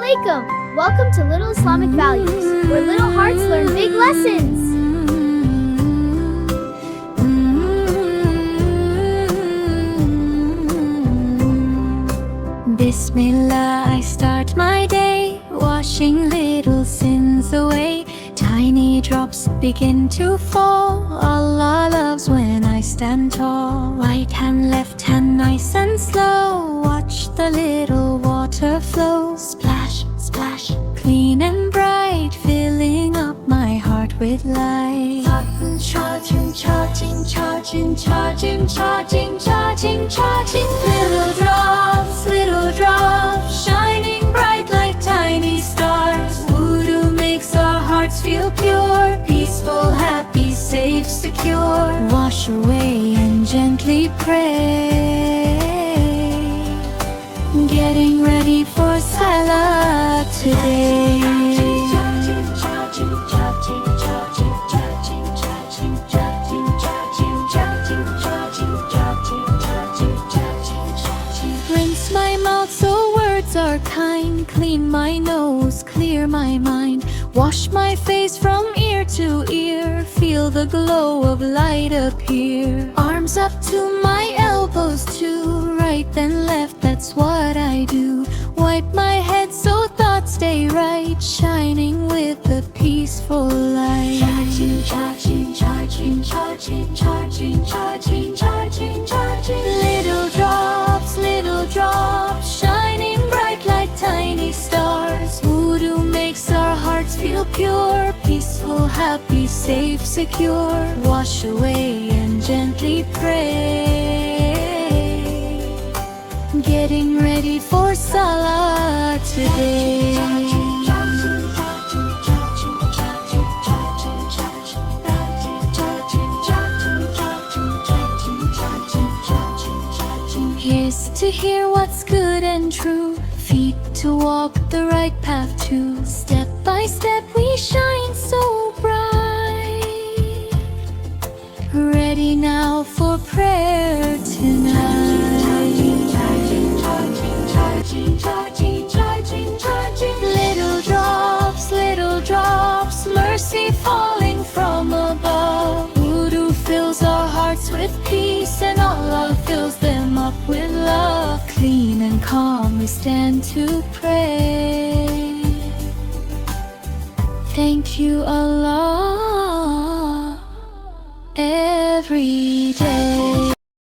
Alaikum! Welcome to Little Islamic Values, where little hearts learn big lessons. Bismillah, I start my day, washing little sins away. Tiny drops begin to fall. Allah loves when I stand tall. Right hand, left hand, nice and slow. Watch the little water flow. Splash, splash, clean and bright, filling up my heart with light. Charging, charging, charging, charging, charging, charging, charging. Little drops, shining bright like tiny stars. Wudu makes our hearts feel pure, peaceful, happy, safe, secure. Wash away and gently pray, getting ready for Salah today. Rinse my mouth so words are kind. Clean my nose, clear my mind. Wash my face from ear to ear. Feel the glow of light appear. Arms up to my elbows too. Right then left, that's what I do. Wipe my head so thoughts stay right, shining with a peaceful light. Charging, charging, charging, charging, charging, charging, charging, charging. Little drops, shining bright like tiny stars. Wudu makes our hearts feel pure, peaceful, happy, safe, secure. Wash away and gently pray, getting ready for Salah today. Ears to hear what's good and true, feet to walk the right path too. Step by step we shine so bright, ready now for prayer tonight. Little drops, mercy falling from above. Wudu fills our hearts with peace, and Allah fills them up with love. Clean and calm we stand to pray. Thank you, Allah, every